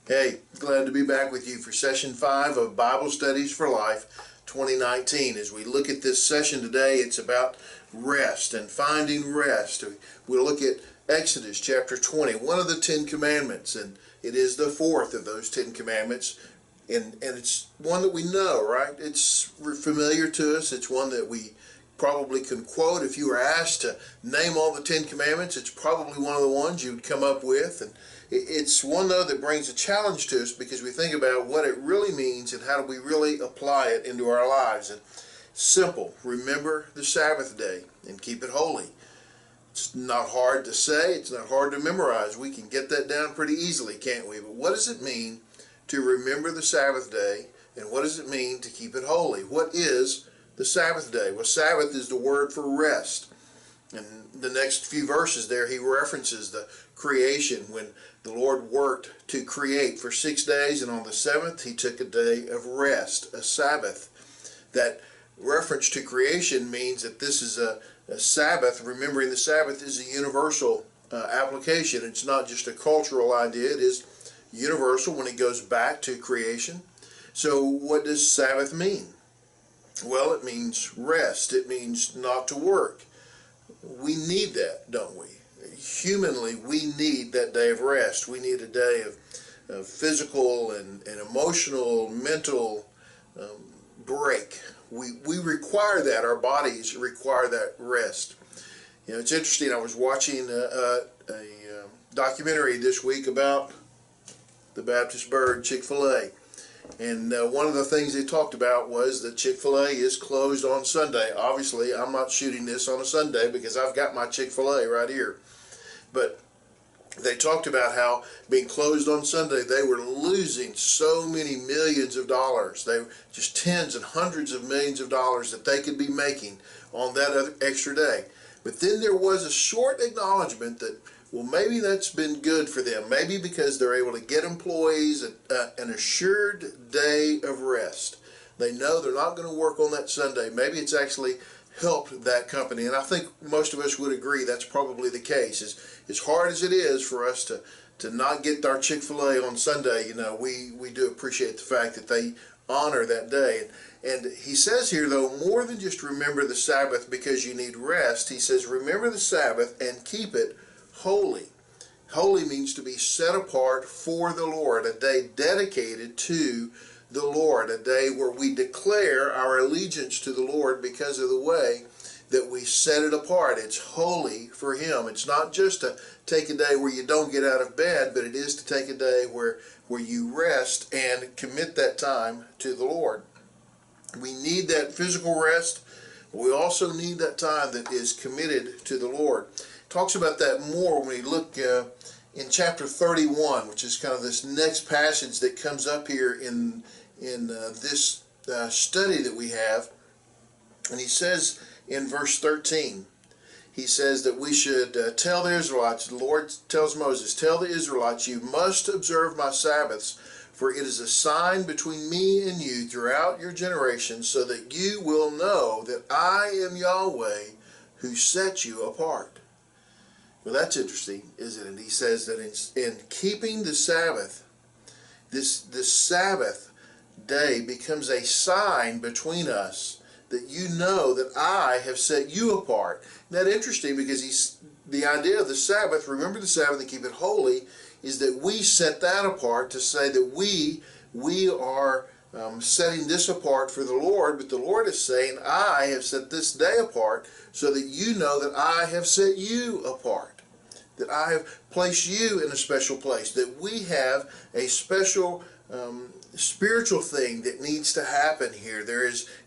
Hey, glad to be back with you for session 5 of Bible Studies for Life 2019. As we look at this session today, it's about rest and finding rest. We'll look at Exodus chapter 20, one of the 10 commandments, and it is the fourth of those 10 commandments. And it's one that we know, right? It's familiar to us. It's one that we probably can quote. If you were asked to name all the 10 commandments, it's probably one of the ones you'd come up with. And it's one, though, that brings a challenge to us because we think about what it really means and how do we really apply it into our lives. And simple: remember the Sabbath day and keep it holy. It's not hard to say. It's not hard to memorize. We can get that down pretty easily, can't we? But what does it mean to remember the Sabbath day, and what does it mean to keep it holy? What is the Sabbath day? Well, Sabbath is the word for rest. And the next few verses there, he references the creation when the Lord worked to create for 6 days, and on the seventh he took a day of rest, a Sabbath. That reference to creation means that this is a Sabbath. Remembering the Sabbath is a universal application. It's not just a cultural idea. It is universal when it goes back to creation. So what does Sabbath mean? Well, it means rest. It means not to work. We need that, don't we? Humanly, we need that day of rest. We need a day of physical and emotional, mental break. We require that. Our bodies require that rest. You know, it's interesting. I was watching a documentary this week about the Baptist bird, Chick-fil-A. And one of the things they talked about was that Chick-fil-A is closed on Sunday. Obviously, I'm not shooting this on a Sunday because I've got my Chick-fil-A right here. But they talked about how being closed on Sunday, they were losing so many millions of dollars. They were just tens and hundreds of millions of dollars that they could be making on that other extra day. But then there was a short acknowledgement that, well, maybe that's been good for them. Maybe because they're able to get employees an assured day of rest. They know they're not going to work on that Sunday. Maybe it's actually helped that company. And I think most of us would agree that's probably the case. As hard as it is for us to not get our Chick-fil-A on Sunday, you know, we do appreciate the fact that they honor that day. And he says here, though, more than just remember the Sabbath because you need rest. He says, remember the Sabbath and keep it holy. Holy means to be set apart for the Lord, a day dedicated to the Lord, a day where we declare our allegiance to the Lord because of the way that we set it apart. It's holy for Him. It's not just to take a day where you don't get out of bed, but it is to take a day where you rest and commit that time to the Lord. We need that physical rest, but we also need that time that is committed to the Lord. Talks about that more when we look in chapter 31, which is kind of this next passage that comes up here in this study that we have. And he says in verse 13, he says that we should tell the Israelites, the Lord tells Moses, tell the Israelites, you must observe my Sabbaths, for it is a sign between me and you throughout your generations, so that you will know that I am Yahweh who set you apart. Well, that's interesting, isn't it? He says that in keeping the Sabbath, this Sabbath day becomes a sign between us that you know that I have set you apart. Isn't that interesting? Because the idea of the Sabbath, remember the Sabbath and keep it holy, is that we set that apart to say that we are setting this apart for the Lord, but the Lord is saying, I have set this day apart so that you know that I have set you apart, that I have placed you in a special place, that we have a special spiritual thing that needs to happen here.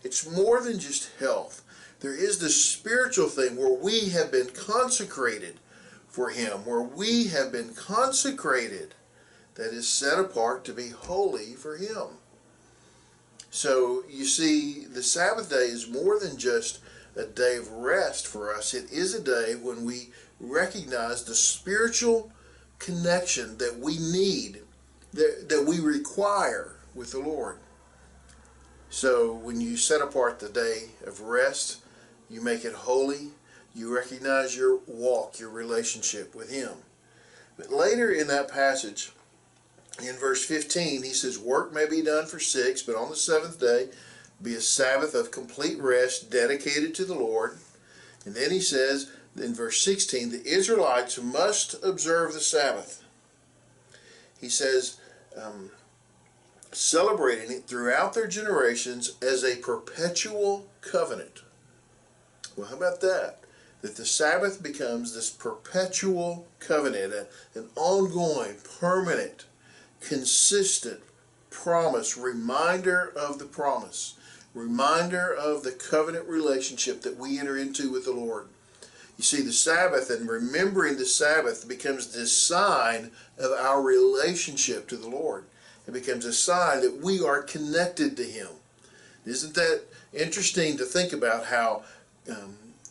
It's more than just health. There is this spiritual thing where we have been consecrated for Him, where we have been consecrated, that is set apart to be holy for Him. So you see, the Sabbath day is more than just a day of rest for us. It is a day when we recognize the spiritual connection that we need, that we require with the Lord. So when you set apart the day of rest, you make it holy, you recognize your walk, your relationship with Him. But later in that passage, In verse 15, he says, work may be done for 6, but on the 7th day be a Sabbath of complete rest dedicated to the Lord. And then he says in verse 16, the Israelites must observe the Sabbath. He says, celebrating it throughout their generations as a perpetual covenant. Well, how about that? That the Sabbath becomes this perpetual covenant, an ongoing, permanent, consistent promise, reminder of the promise, reminder of the covenant relationship that we enter into with the Lord. You see, the Sabbath and remembering the Sabbath becomes this sign of our relationship to the Lord. It becomes a sign that we are connected to Him. Isn't that interesting to think about how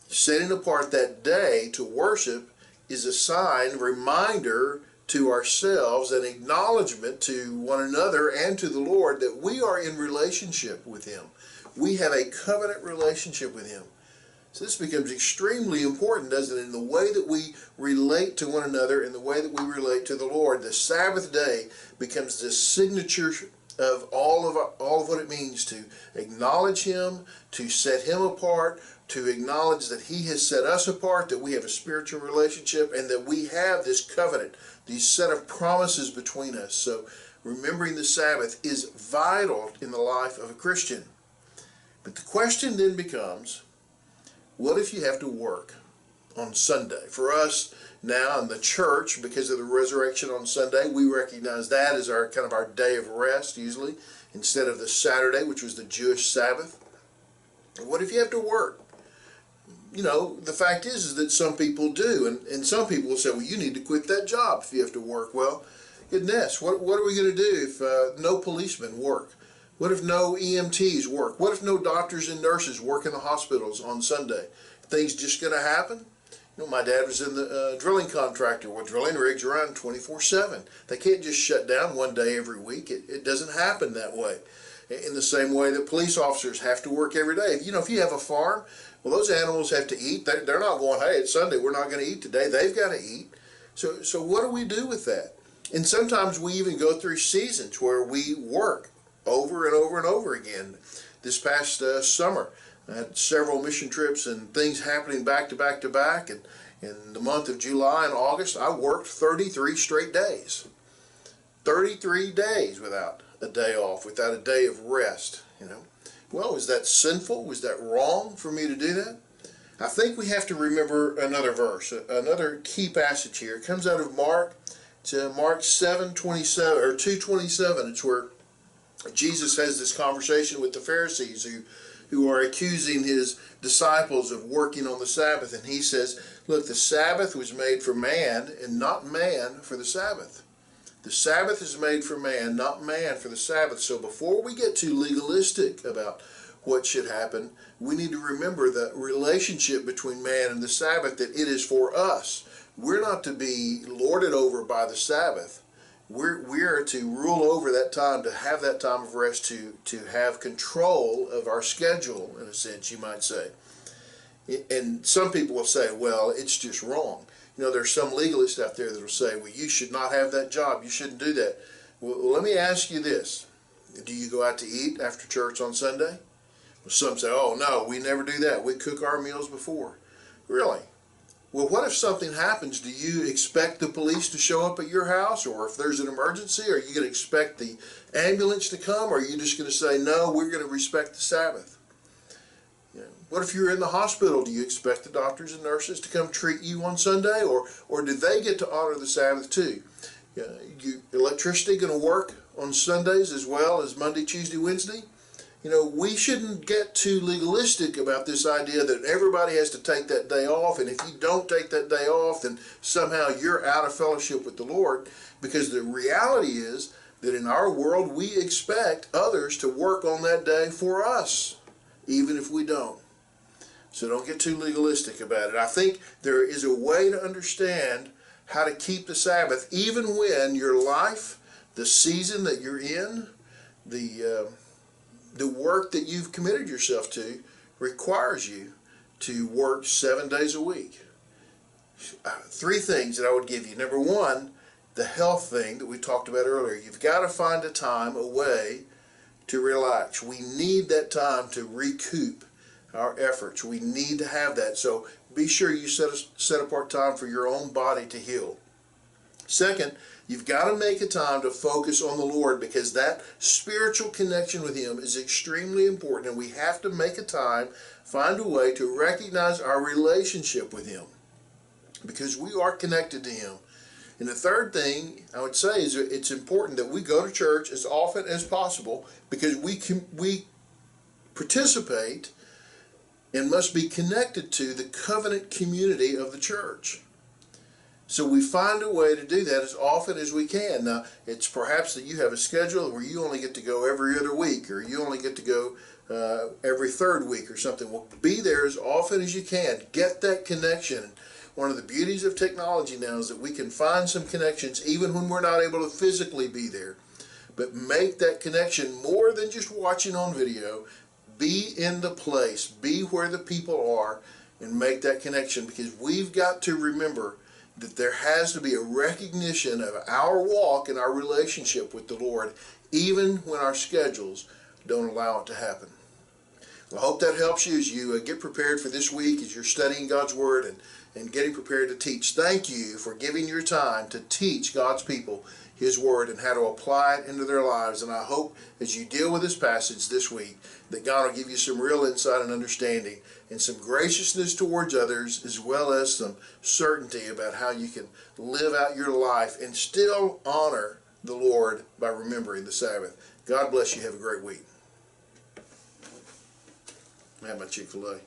setting apart that day to worship is a sign, reminder to ourselves, an acknowledgement to one another and to the Lord that we are in relationship with Him. We have a covenant relationship with Him. So this becomes extremely important, doesn't it, in the way that we relate to one another, in the way that we relate to the Lord. The Sabbath day becomes this signature of all of what it means to acknowledge Him, to set Him apart, to acknowledge that He has set us apart, that we have a spiritual relationship, and that we have this covenant, these set of promises between us. So remembering the Sabbath is vital in the life of a Christian. But the question then becomes, what if you have to work on Sunday? For us now in the church, because of the resurrection on Sunday, we recognize that as our kind of our day of rest usually, instead of the Saturday, which was the Jewish Sabbath. What if you have to work? You know, the fact is that some people do, and some people will say, well, you need to quit that job if you have to work. Well, goodness, what are we going to do if no policemen work? What if no EMTs work? What if no doctors and nurses work in the hospitals on Sunday? Things just going to happen? You know, my dad was in the drilling contractor. Well, drilling rigs are around 24/7. They can't just shut down one day every week. It doesn't happen that way. In the same way that police officers have to work every day. You know, if you have a farm, well, those animals have to eat. They're not going, hey, it's Sunday, we're not going to eat today. They've got to eat. So what do we do with that? And sometimes we even go through seasons where we work over and over and over again. This past summer, I had several mission trips and things happening back to back to back. And in the month of July and August, I worked 33 straight days. 33 days without a day off, without a day of rest, you know. Well, was that sinful? Was that wrong for me to do that? I think we have to remember another verse, another key passage here. It comes out of Mark. It's Mark 7:27 or 2:27. It's where Jesus has this conversation with the Pharisees who are accusing his disciples of working on the Sabbath. And he says, look, the Sabbath was made for man and not man for the Sabbath. The Sabbath is made for man, not man for the Sabbath. So before we get too legalistic about what should happen, we need to remember the relationship between man and the Sabbath, that it is for us. We're not to be lorded over by the Sabbath. We are to rule over that time, to have that time of rest, to have control of our schedule, in a sense, you might say. And some people will say, well, it's just wrong. You know, there's some legalists out there that will say, well, you should not have that job. You shouldn't do that. Well, let me ask you this. Do you go out to eat after church on Sunday? Well, some say, oh, no, we never do that. We cook our meals before. Really? Well, what if something happens? Do you expect the police to show up at your house? Or if there's an emergency, are you going to expect the ambulance to come? Or are you just going to say, no, we're going to respect the Sabbath? What if you're in the hospital? Do you expect the doctors and nurses to come treat you on Sunday? Or do they get to honor the Sabbath too? Electricity going to work on Sundays as well as Monday, Tuesday, Wednesday? You know, we shouldn't get too legalistic about this idea that everybody has to take that day off, and if you don't take that day off, then somehow you're out of fellowship with the Lord, because the reality is that in our world we expect others to work on that day for us, even if we don't. So don't get too legalistic about it. I think there is a way to understand how to keep the Sabbath, even when your life, the season that you're in, the work that you've committed yourself to requires you to work 7 days a week. 3 things that I would give you. Number one, the health thing that we talked about earlier. You've got to find a time, a way to relax. We need that time to recoup our efforts. We need to have that. So be sure you set apart time for your own body to heal. Second, you've got to make a time to focus on the Lord, because that spiritual connection with Him is extremely important, and we have to make a time, find a way to recognize our relationship with Him, because we are connected to Him. And the third thing I would say is it's important that we go to church as often as possible, because we participate and must be connected to the covenant community of the church. So we find a way to do that as often as we can. Now, it's perhaps that you have a schedule where you only get to go every other week, or you only get to go every third week or something. Well, be there as often as you can. Get that connection. One of the beauties of technology now is that we can find some connections even when we're not able to physically be there. But make that connection more than just watching on video. Be in the place. Be where the people are, and make that connection, because we've got to remember that there has to be a recognition of our walk and our relationship with the Lord, even when our schedules don't allow it to happen. Well, I hope that helps you as you get prepared for this week, as you're studying God's Word and getting prepared to teach. Thank you for giving your time to teach God's people His Word and how to apply it into their lives. And I hope as you deal with this passage this week that God will give you some real insight and understanding, and some graciousness towards others, as well as some certainty about how you can live out your life and still honor the Lord by remembering the Sabbath. God bless you. Have a great week. I have my Chick-fil-A.